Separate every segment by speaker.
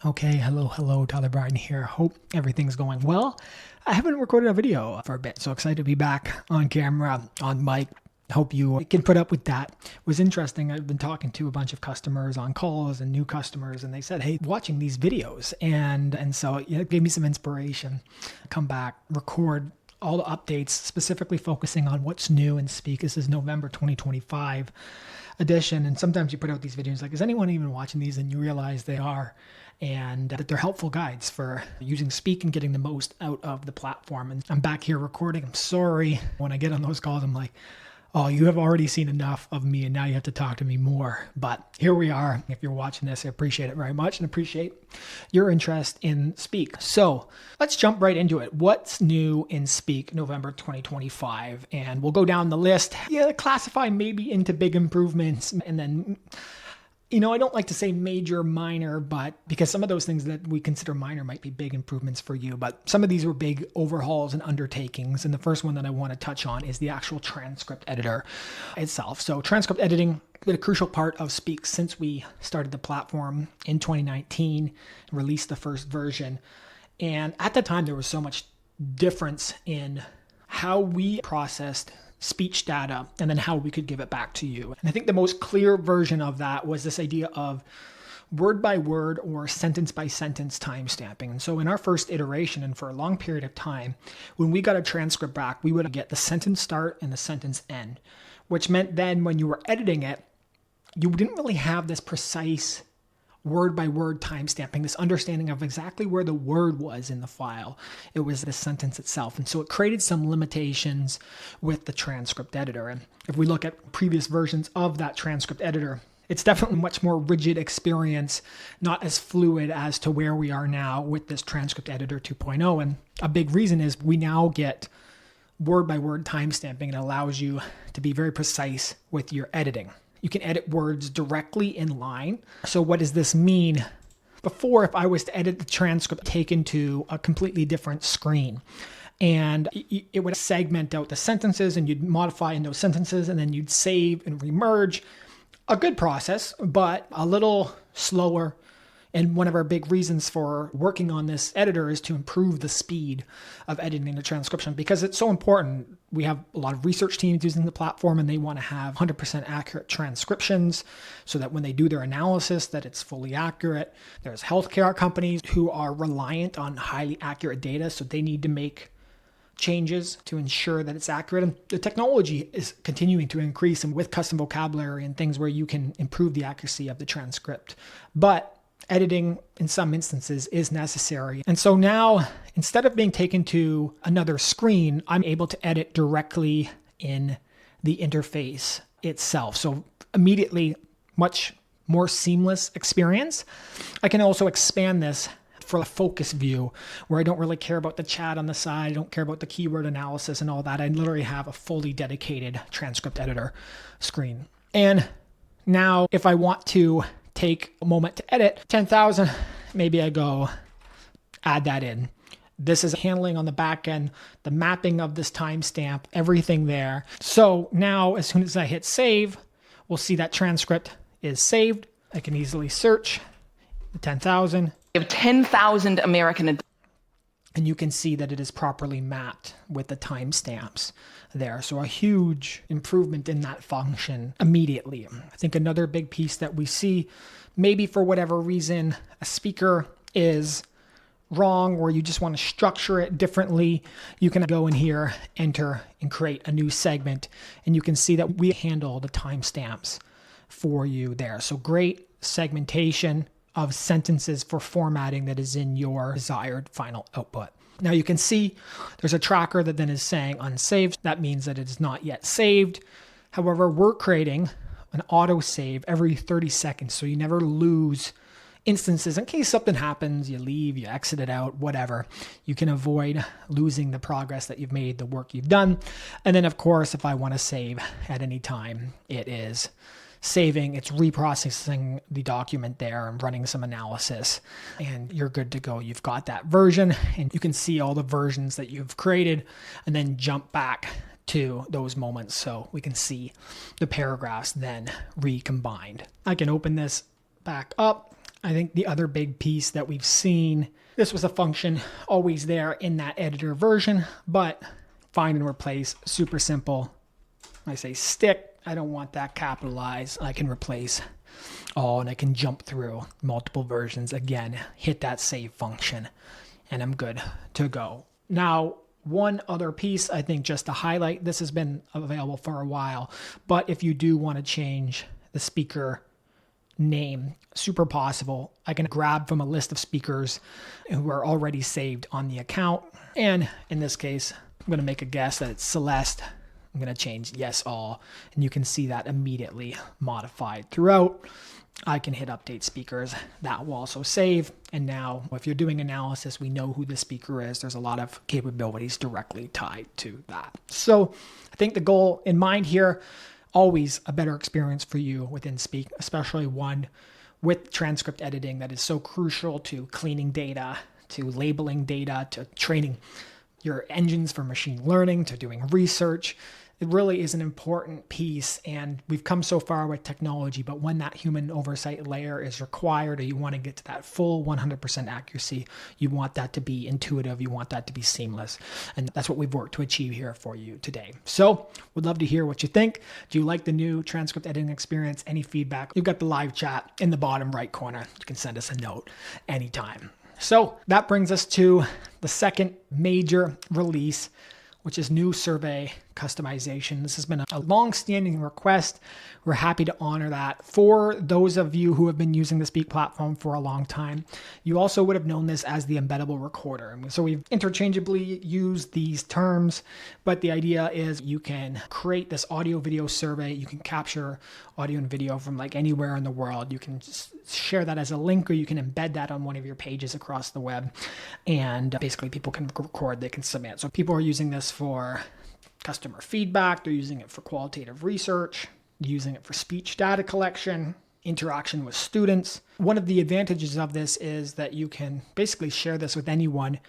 Speaker 1: Okay, hello, Tyler Bryden here. Hope everything's going well. I haven't recorded a video for a bit, so excited to be back on camera, on mic. Hope you can put up with that. It was interesting. I've been talking to a bunch of customers on calls and new customers, and they said, hey, watching these videos. And so it gave me some inspiration. Come back, record all the updates, specifically focusing on what's new in Speak. This is November 2025 edition. And sometimes you put out these videos like, is anyone even watching these? And you realize they are, and that they're helpful guides for using Speak and getting the most out of the platform. And I'm back here recording. I'm sorry when I get on those calls, I'm like, oh, you have already seen enough of me and now you have to talk to me more. But here we are. If you're watching this, I appreciate it very much and appreciate your interest in Speak. So let's jump right into it. What's new in Speak November 2025? And we'll go down the list. Yeah, classify maybe into big improvements, and then I don't like to say major, minor, but because some of those things that we consider minor might be big improvements for you, but some of these were big overhauls and undertakings. And the first one that I want to touch on is the actual transcript editor itself. So transcript editing has been a crucial part of Speak since we started the platform in 2019, released the first version. And at the time, there was so much difference in how we processed speech data and then how we could give it back to you. And I think the most clear version of that was this idea of word by word or sentence by sentence timestamping. And so in our first iteration and for a long period of time, when we got a transcript back, we would get the sentence start and the sentence end, which meant then when you were editing it, you didn't really have this precise word by word timestamping, this understanding of exactly where the word was in the file. It was the sentence itself. And so it created some limitations with the transcript editor. And if we look at previous versions of that transcript editor, it's definitely a much more rigid experience, not as fluid as to where we are now with this transcript editor 2.0. And a big reason is we now get word by word timestamping. It allows you to be very precise with your editing. You can edit words directly in line. So what does this mean? Before, if I was to edit the transcript, taken to a completely different screen, and it would segment out the sentences and you'd modify in those sentences and then you'd save and remerge. A good process, but a little slower. And one of our big reasons for working on this editor is to improve the speed of editing the transcription because it's so important. We have a lot of research teams using the platform and they want to have 100% accurate transcriptions so that when they do their analysis that it's fully accurate. There's healthcare companies who are reliant on highly accurate data, so they need to make changes to ensure that it's accurate. And the technology is continuing to increase, and with custom vocabulary and things where you can improve the accuracy of the transcript. But editing in some instances is necessary. And so now, instead of being taken to another screen, I'm able to edit directly in the interface itself. So immediately, much more seamless experience. I can also expand this for a focus view where I don't really care about the chat on the side. I don't care about the keyword analysis and all that. I literally have a fully dedicated transcript editor screen. And now if I want to take a moment to edit 10,000, maybe I go add that in. This is handling on the back end, the mapping of this timestamp, everything there. So now as soon as I hit save, we'll see that transcript is saved. I can easily search the 10,000.
Speaker 2: We have 10,000 American.
Speaker 1: And you can see that it is properly mapped with the timestamps there. So a huge improvement in that function immediately. I think another big piece that we see, maybe for whatever reason, a speaker is wrong or you just want to structure it differently, you can go in here, enter, and create a new segment. And you can see that we handle the timestamps for you there. So great segmentation of sentences for formatting that is in your desired final output. Now you can see there's a tracker that then is saying unsaved. That means that it is not yet saved. However, we're creating an auto save every 30 seconds. So you never lose instances in case something happens, you leave, you exit it out, whatever. You can avoid losing the progress that you've made, the work you've done. And then of course, if I want to save at any time, it is saving, it's reprocessing the document there and running some analysis, and you're good to go. You've got that version, and you can see all the versions that you've created and then jump back to those moments so we can see the paragraphs then recombined. I can open this back up. I think the other big piece that we've seen, this was a function always there in that editor version, but find and replace, super simple. I say stick, I don't want that capitalized. I can replace all and I can jump through multiple versions. Again, hit that save function and I'm good to go. Now, one other piece, I think just to highlight, this has been available for a while, but if you do want to change the speaker name, super possible. I can grab from a list of speakers who are already saved on the account. And in this case, I'm going to make a guess that it's Celeste. I'm going to change yes all, and you can see that immediately modified throughout. I can hit update speakers. That will also save. And now if you're doing analysis, we know who the speaker is. There's a lot of capabilities directly tied to that. So I think the goal in mind here, always a better experience for you within Speak, especially one with transcript editing that is so crucial to cleaning data, to labeling data, to training your engines for machine learning, to doing research. It really is an important piece, and we've come so far with technology, but when that human oversight layer is required, or you want to get to that full 100% accuracy, you want that to be intuitive, you want that to be seamless, and that's what we've worked to achieve here for you today. So, would love to hear what you think. Do you like the new transcript editing experience? Any feedback? You've got the live chat in the bottom right corner. You can send us a note anytime. So, that brings us to the second major release, which is new survey customization. This has been a long-standing request. We're happy to honor that. For those of you who have been using the Speak platform for a long time, you also would have known this as the embeddable recorder. So we've interchangeably used these terms, but the idea is you can create this audio-video survey. You can capture audio and video from like anywhere in the world. You can just share that as a link, or you can embed that on one of your pages across the web. And basically people can record, they can submit. So people are using this for customer feedback, they're using it for qualitative research, using it for speech data collection, interaction with students. One of the advantages of this is that you can basically share this with anyone,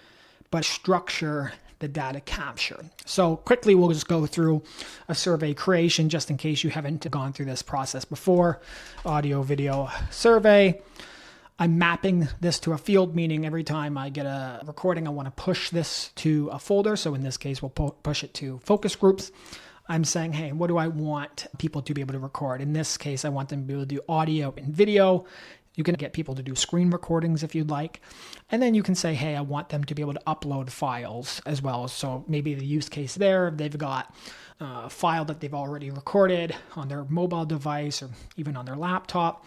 Speaker 1: but structure the data capture. So quickly, we'll just go through a survey creation just in case you haven't gone through this process before. Audio, video survey. I'm mapping this to a field, meaning every time I get a recording, I want to push this to a folder. So in this case, we'll push it to focus groups. I'm saying, hey, what do I want people to be able to record? In this case, I want them to be able to do audio and video. You can get people to do screen recordings if you'd like. And then you can say, hey, I want them to be able to upload files as well. So maybe the use case there, they've got a file that they've already recorded on their mobile device or even on their laptop.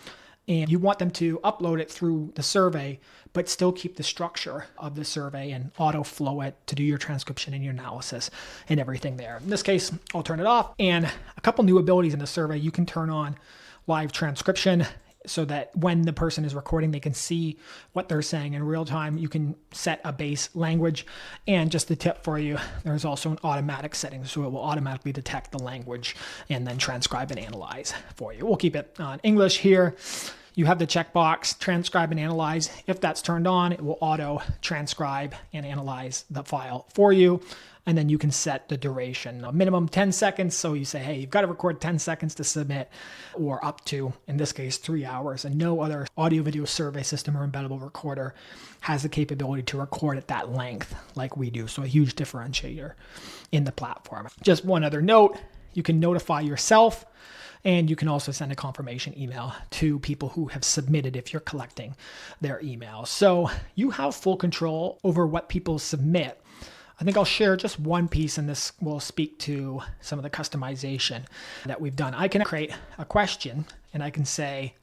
Speaker 1: And you want them to upload it through the survey, but still keep the structure of the survey and auto flow it to do your transcription and your analysis and everything there. In this case, I'll turn it off. And a couple new abilities in the survey, you can turn on live transcription so that when the person is recording, they can see what they're saying in real time. You can set a base language. And just a tip for you, there's also an automatic setting, so it will automatically detect the language and then transcribe and analyze for you. We'll keep it on English here. You have the checkbox, transcribe and analyze. If that's turned on, it will auto transcribe and analyze the file for you. And then you can set the duration, a minimum 10 seconds. So you say, hey, you've got to record 10 seconds to submit, or up to, in this case, 3 hours. And no other audio video survey system or embeddable recorder has the capability to record at that length like we do. So a huge differentiator in the platform. Just one other note, you can notify yourself, and you can also send a confirmation email to people who have submitted if you're collecting their emails. So you have full control over what people submit. I think I'll share just one piece, and this will speak to some of the customization that we've done. I can create a question, and I can say,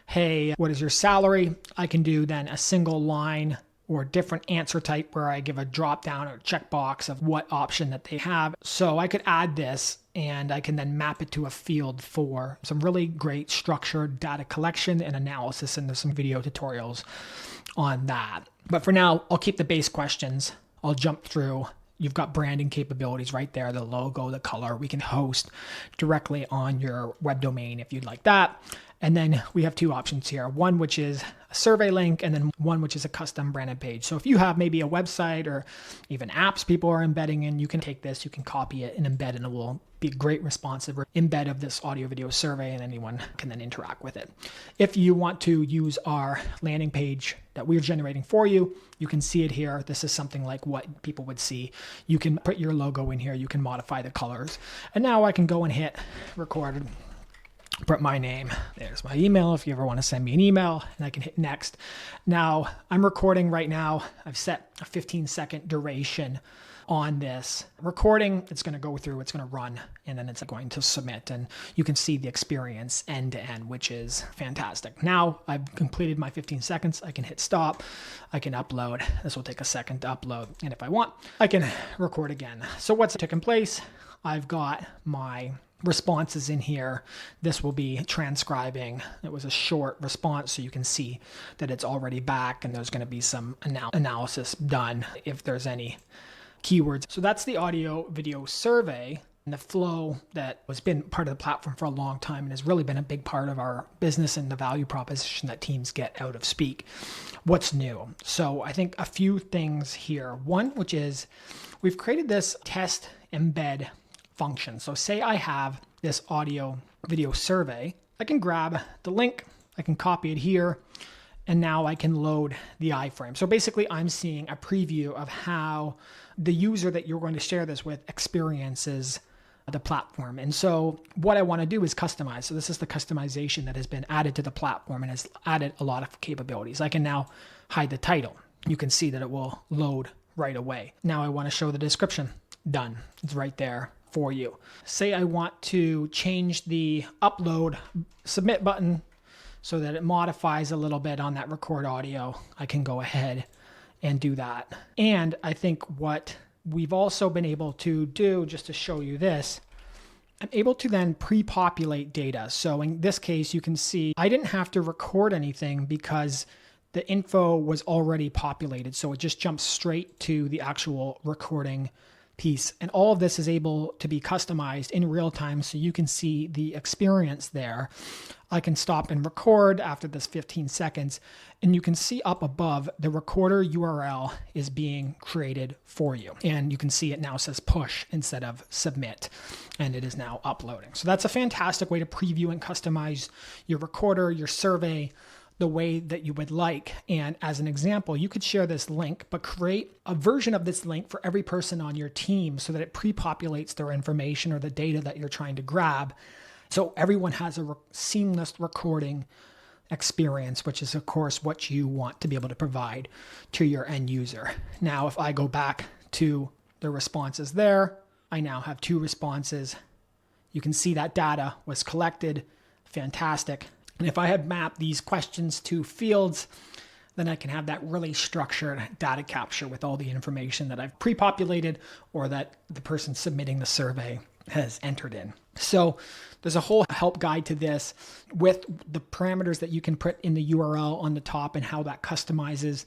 Speaker 1: hey, what is your salary? I can do then a single line or different answer type where I give a drop down or checkbox of what option that they have. So I could add this, and I can then map it to a field for some really great structured data collection and analysis, and there's some video tutorials on that. But for now, I'll keep the base questions. I'll jump through. You've got branding capabilities right there, the logo, the color. We can host directly on your web domain if you'd like that. And then we have two options here. One, which is survey link, and then one which is a custom branded page. So if you have maybe a website or even apps people are embedding in, you can take this, you can copy it and embed, and it will be a great responsive embed of this audio video survey, and anyone can then interact with it. If you want to use our landing page that we're generating for you, you can see it here. This is something like what people would see. You can put your logo in here, you can modify the colors. And now I can go and hit record, put my name, there's my email if you ever want to send me an email, and I can hit next. Now I'm recording right now. I've set a 15-second duration on this recording. It's going to go through, it's going to run, and then it's going to submit, and you can see the experience end to end, which is fantastic. Now I've completed my 15 seconds. I can hit stop. I can upload. This will take a second to upload, and if I want, I can record again. So what's taken place? I've got my responses in here. This will be transcribing. It was a short response, so you can see that it's already back, and there's going to be some analysis done if there's any keywords. So that's the audio video survey, and the flow that has been part of the platform for a long time and has really been a big part of our business and the value proposition that teams get out of Speak. What's new? So I think a few things here. One, which is we've created this test embed function. So say I have this audio video survey, I can grab the link, I can copy it here, and now I can load the iframe. So basically I'm seeing a preview of how the user that you're going to share this with experiences the platform. And so what I want to do is customize. So this is the customization that has been added to the platform and has added a lot of capabilities. I can now hide the title. You can see that it will load right away. Now I want to show the description. Done. It's right there for you. Say I want to change the upload submit button so that it modifies a little bit on that record audio. I can go ahead and do that. And I think what we've also been able to do, just to show you this, I'm able to then pre-populate data. So in this case, you can see I didn't have to record anything because the info was already populated. So it just jumps straight to the actual recording piece. And all of this is able to be customized in real time, so you can see the experience there. I can stop and record after this 15 seconds, and you can see up above the recorder URL is being created for you. And you can see it now says push instead of submit, and it is now uploading. So that's a fantastic way to preview and customize your recorder, your survey, the way that you would like. And as an example, you could share this link, but create a version of this link for every person on your team so that it pre-populates their information or the data that you're trying to grab. So everyone has a seamless recording experience, which is of course what you want to be able to provide to your end user. Now, if I go back to the responses there, I now have 2 responses. You can see that data was collected. Fantastic. And if I had mapped these questions to fields, then I can have that really structured data capture with all the information that I've pre-populated or that the person submitting the survey has entered in. So there's a whole help guide to this with the parameters that you can put in the URL on the top and how that customizes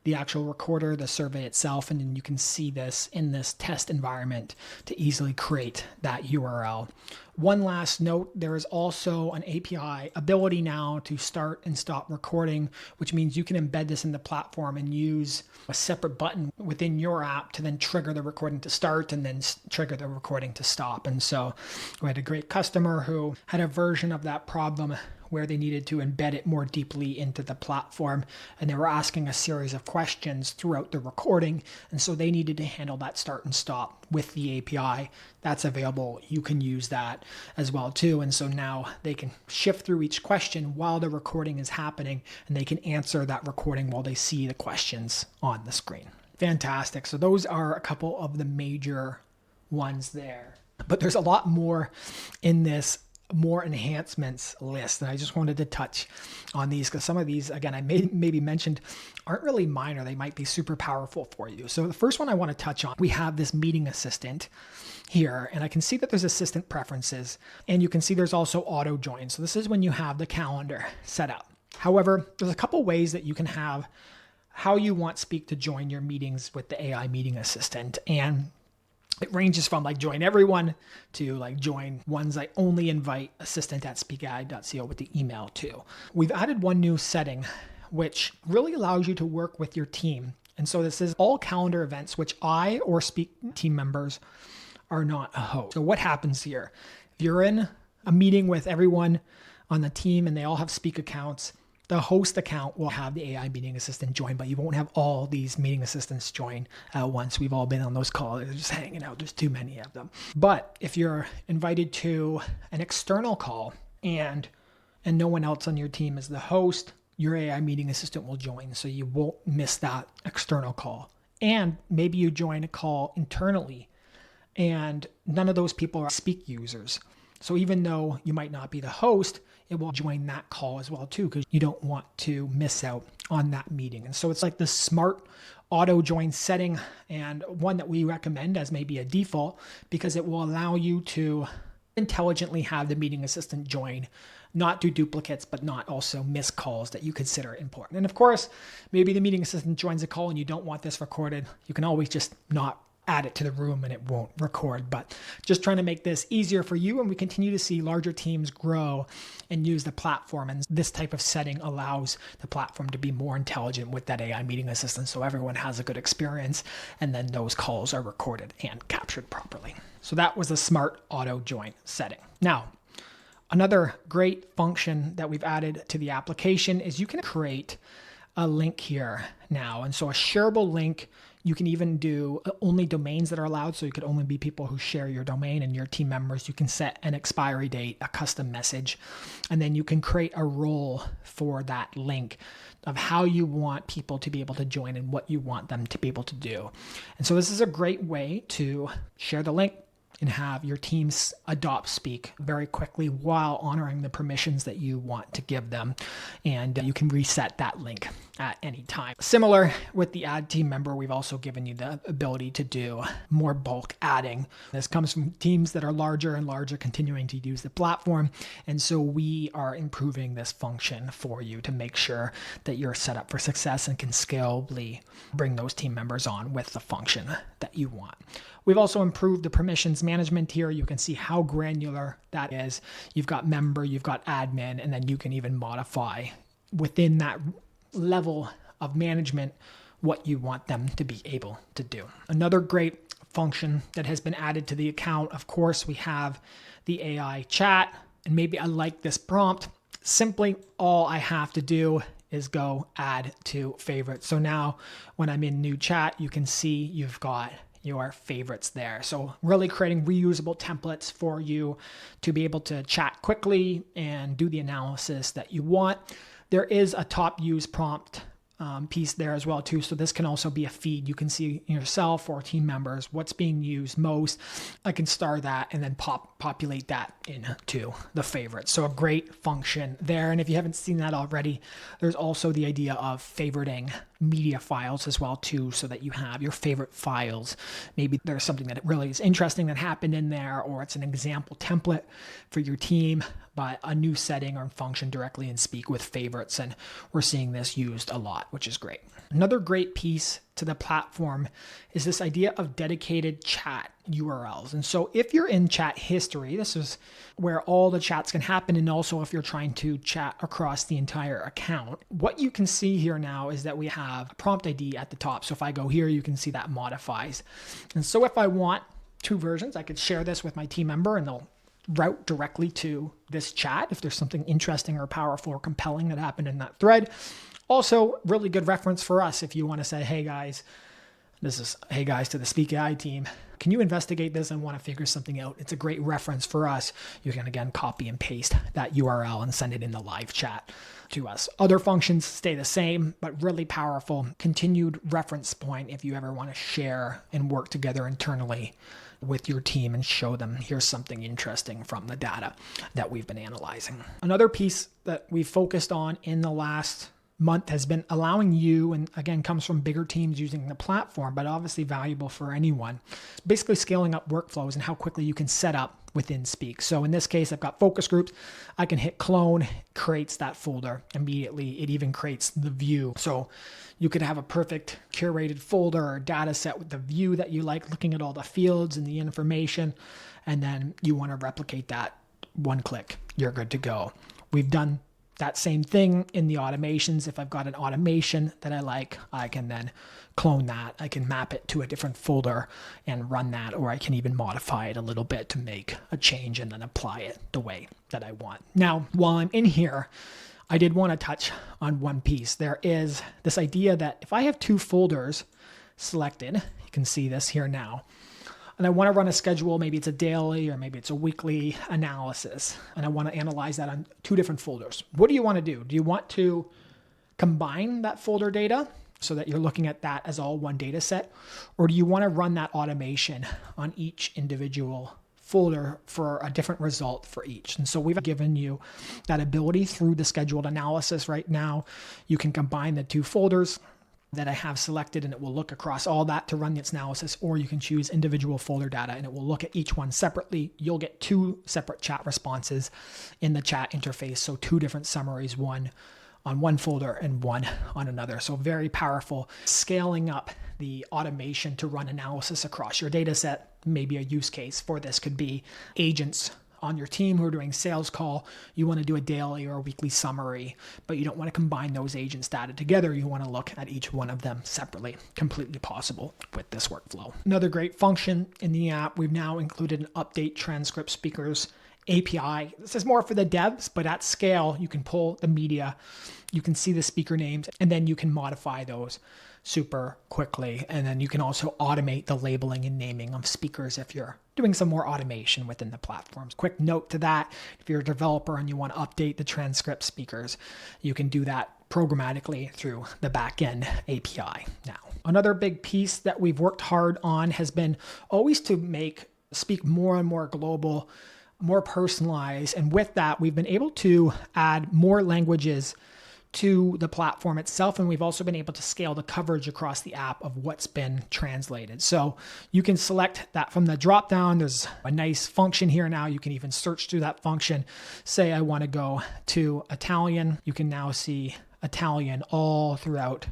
Speaker 1: the actual recorder, the survey itself, and then you can see this in this test environment to easily create that URL. One last note, there is also an API ability now to start and stop recording, which means you can embed this in the platform and use a separate button within your app to then trigger the recording to start and then trigger the recording to stop. And so we had a great customer who had a version of that problem where they needed to embed it more deeply into the platform, and they were asking a series of questions throughout the recording, and so they needed to handle that start and stop with the API. That's available. You can use that as well too, and so now they can shift through each question while the recording is happening, and they can answer that recording while they see the questions on the screen. Fantastic. So those are a couple of the major ones there, but there's a lot more in this more enhancements list, and I just wanted to touch on these because some of these, again, I maybe mentioned aren't really minor. They might be super powerful for you. So the first one I want to touch on, we have this meeting assistant here, and I can see that there's assistant preferences, and you can see there's also auto join. So this is when you have the calendar set up. However, there's a couple ways that you can have how you want Speak to join your meetings with the AI meeting assistant, and it ranges from like join everyone to like join ones I only invite assistant@speakai.co with the email too. We've added one new setting which really allows you to work with your team. And so this is all calendar events, which I or Speak team members are not a host. So what happens here? If you're in a meeting with everyone on the team and they all have Speak accounts, the host account will have the AI meeting assistant join, but you won't have all these meeting assistants join at once. We've all been on those calls, they're just hanging out. There's too many of them. But if you're invited to an external call and no one else on your team is the host, your AI meeting assistant will join, so you won't miss that external call. And maybe you join a call internally and none of those people are Speak users. So even though you might not be the host, it will join that call as well too, because you don't want to miss out on that meeting. And so it's like this smart auto join setting, and one that we recommend as maybe a default, because it will allow you to intelligently have the meeting assistant join, not do duplicates, but not also miss calls that you consider important. And of course, maybe the meeting assistant joins a call and you don't want this recorded. You can always just not add it to the room and it won't record, but just trying to make this easier for you. And we continue to see larger teams grow and use the platform. And this type of setting allows the platform to be more intelligent with that AI meeting assistant, so everyone has a good experience. And then those calls are recorded and captured properly. So that was a smart auto join setting. Now, another great function that we've added to the application is you can create a link here now. And so a shareable link, you can even do only domains that are allowed. So you could only be people who share your domain and your team members. You can set an expiry date, a custom message, and then you can create a role for that link of how you want people to be able to join and what you want them to be able to do. And so this is a great way to share the link and have your teams adopt Speak very quickly while honoring the permissions that you want to give them. And you can reset that link at any time. Similar with the add team member, we've also given you the ability to do more bulk adding. This comes from teams that are larger and larger continuing to use the platform. And so we are improving this function for you to make sure that you're set up for success and can scalably bring those team members on with the function that you want. We've also improved the permissions management here. You can see how granular that is. You've got member, you've got admin, and then you can even modify within that level of management what you want them to be able to do. Another great function that has been added to the account, of course, we have the AI chat. And maybe I like this prompt. Simply all I have to do is go add to favorites. So now when I'm in new chat, you can see you've got your favorites there. So really creating reusable templates for you to be able to chat quickly and do the analysis that you want. There is a top use prompt piece there as well too. So this can also be a feed. You can see yourself or team members, what's being used most. I can star that and then populate that into the favorites. So a great function there. And if you haven't seen that already, there's also the idea of favoriting media files as well too, so that you have your favorite files. Maybe there's something that really is interesting that happened in there, or it's an example template for your team, but a new setting or function directly in Speak with favorites. And we're seeing this used a lot, which is great. Another great piece to the platform is this idea of dedicated chat URLs. And so if you're in chat history, this is where all the chats can happen. And also if you're trying to chat across the entire account, what you can see here now is that we have a prompt ID at the top. So if I go here, you can see that modifies. And so if I want two versions, I could share this with my team member and they'll route directly to this chat if there's something interesting or powerful or compelling that happened in that thread. Also, really good reference for us if you want to say, hey guys, this is hey guys to the Speak AI team. Can you investigate this and want to figure something out? It's a great reference for us. You can again copy and paste that URL and send it in the live chat to us. Other functions stay the same, but really powerful. Continued reference point if you ever want to share and work together internally with your team and show them here's something interesting from the data that we've been analyzing. Another piece that we've focused on in the last month has been allowing you, and again comes from bigger teams using the platform, but obviously valuable for anyone, basically scaling up workflows and how quickly you can set up within Speak. So in this case, I've got focus groups. I can hit clone, creates that folder immediately. It even creates the view. So you could have a perfect curated folder or data set with the view that you like, looking at all the fields and the information, and then you want to replicate that one click, you're good to go. We've done That same thing in the automations. If I've got an automation that I like, I can then clone that. I can map it to a different folder and run that, or I can even modify it a little bit to make a change and then apply it the way that I want. Now, while I'm in here, I did want to touch on one piece. There is this idea that if I have two folders selected, you can see this here now, and I want to run a schedule, maybe it's a daily or maybe it's a weekly analysis, and I want to analyze that on two different folders. What do you want to do? Do you want to combine that folder data so that you're looking at that as all one data set? Or do you want to run that automation on each individual folder for a different result for each? And so we've given you that ability through the scheduled analysis right now. You can combine the two folders that I have selected, and it will look across all that to run its analysis, or you can choose individual folder data and it will look at each one separately. You'll get two separate chat responses in the chat interface. So two different summaries, one on one folder and one on another. So very powerful. Scaling up the automation to run analysis across your data set. Maybe a use case for this could be agents on your team who are doing sales call. You want to do a daily or a weekly summary, but you don't want to combine those agents' data together. You want to look at each one of them separately. Completely possible with this workflow. Another great function in the app, we've now included an update transcript speakers API. This is more for the devs, but at scale, you can pull the media, you can see the speaker names, and then you can modify those super quickly. And then you can also automate the labeling and naming of speakers if you're doing some more automation within the platforms. Quick note to that, if you're a developer and you want to update the transcript speakers, you can do that programmatically through the backend API now. Another big piece that we've worked hard on has been always to speak more and more global, more personalized. And with that, we've been able to add more languages to the platform itself. And we've also been able to scale the coverage across the app of what's been translated. So you can select that from the drop down. There's a nice function here now. You can even search through that function. Say I want to go to Italian. You can now see Italian all throughout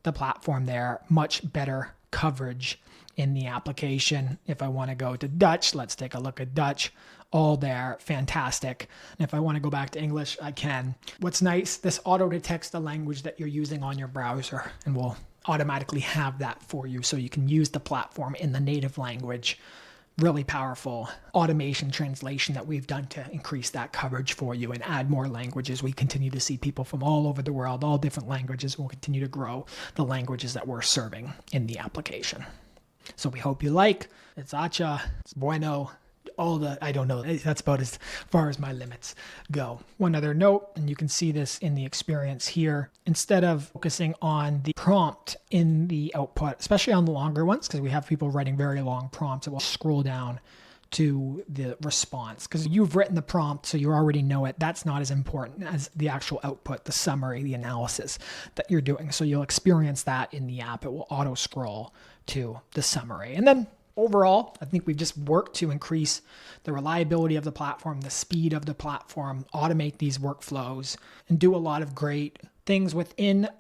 Speaker 1: the platform there. Much better coverage in the application. If I want to go to Dutch, let's take a look at Dutch. All there, fantastic. And if I want to go back to English, I can. What's nice, this auto detects the language that you're using on your browser and will automatically have that for you so you can use the platform in the native language. Really powerful automation translation that we've done to increase that coverage for you and add more languages. We continue to see people from all over the world, all different languages. We'll continue to grow the languages that we're serving in the application. So we hope you like. It's Acha, it's bueno. I don't know. That's about as far as my limits go. One other note, and you can see this in the experience here, instead of focusing on the prompt in the output, especially on the longer ones, because we have people writing very long prompts, it will scroll down to the response because you've written the prompt, so you already know it. That's not as important as the actual output, the summary, the analysis that you're doing. So you'll experience that in the app. It will auto scroll to the summary. And then overall, I think we've just worked to increase the reliability of the platform, the speed of the platform, automate these workflows, and do a lot of great things within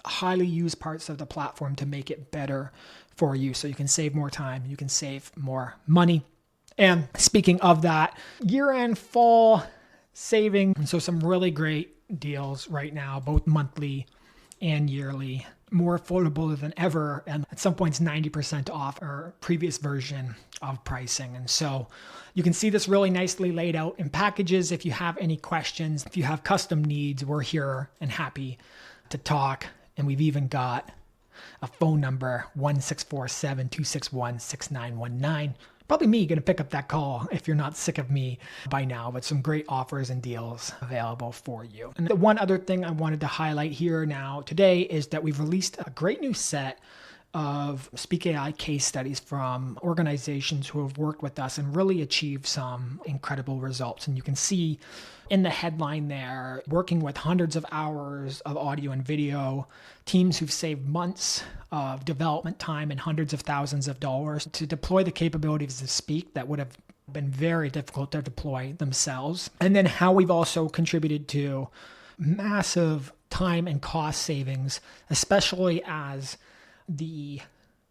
Speaker 1: highly used parts of the platform to make it better for you. So you can save more time, you can save more money. And speaking of that, year-end fall saving. So some really great deals right now, both monthly and yearly, more affordable than ever. And at some points, 90% off our previous version of pricing. And so you can see this really nicely laid out in packages. If you have any questions, if you have custom needs, we're here and happy to talk. And we've even got a phone number, 1-647-261-6919. Probably me going to pick up that call if you're not sick of me by now, but some great offers and deals available for you. And the one other thing I wanted to highlight here now today is that we've released a great new set of Speak AI case studies from organizations who have worked with us and really achieved some incredible results. And you can see in the headline there, working with hundreds of hours of audio and video, teams who've saved months of development time and hundreds of thousands of dollars to deploy the capabilities of Speak that would have been very difficult to deploy themselves. And then how we've also contributed to massive time and cost savings, especially as the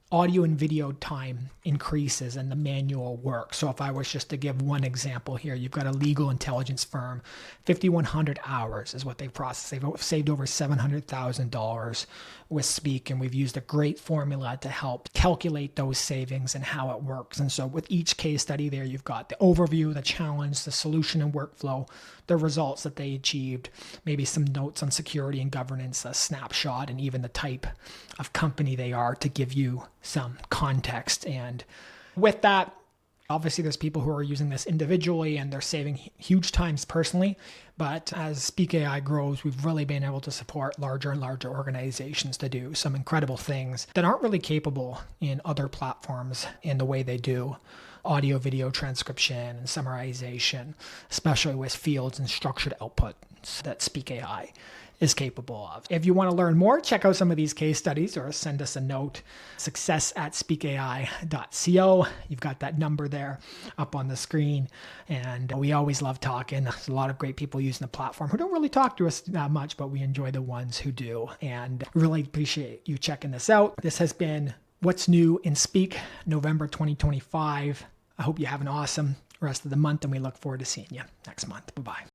Speaker 1: audio and video time increases and the manual work. So if I was just to give one example here, you've got a legal intelligence firm, 5,100 hours is what they've processed. They've saved over $700,000 with Speak, and we've used a great formula to help calculate those savings and how it works. And so with each case study there, you've got the overview, the challenge, the solution and workflow, the results that they achieved, maybe some notes on security and governance, a snapshot, and even the type of company they are to give you some context. And with that, obviously there's people who are using this individually and they're saving huge times personally. But as Speak AI grows, we've really been able to support larger and larger organizations to do some incredible things that aren't really capable in other platforms in the way they do audio, video transcription and summarization, especially with fields and structured output that Speak AI is capable of. If you want to learn more, check out some of these case studies or send us a note, success@speakai.co. You've got that number there up on the screen. And we always love talking. There's a lot of great people using the platform who don't really talk to us that much, but we enjoy the ones who do. And really appreciate you checking this out. This has been What's New in Speak, November 2025. I hope you have an awesome rest of the month, and we look forward to seeing you next month. Bye-bye.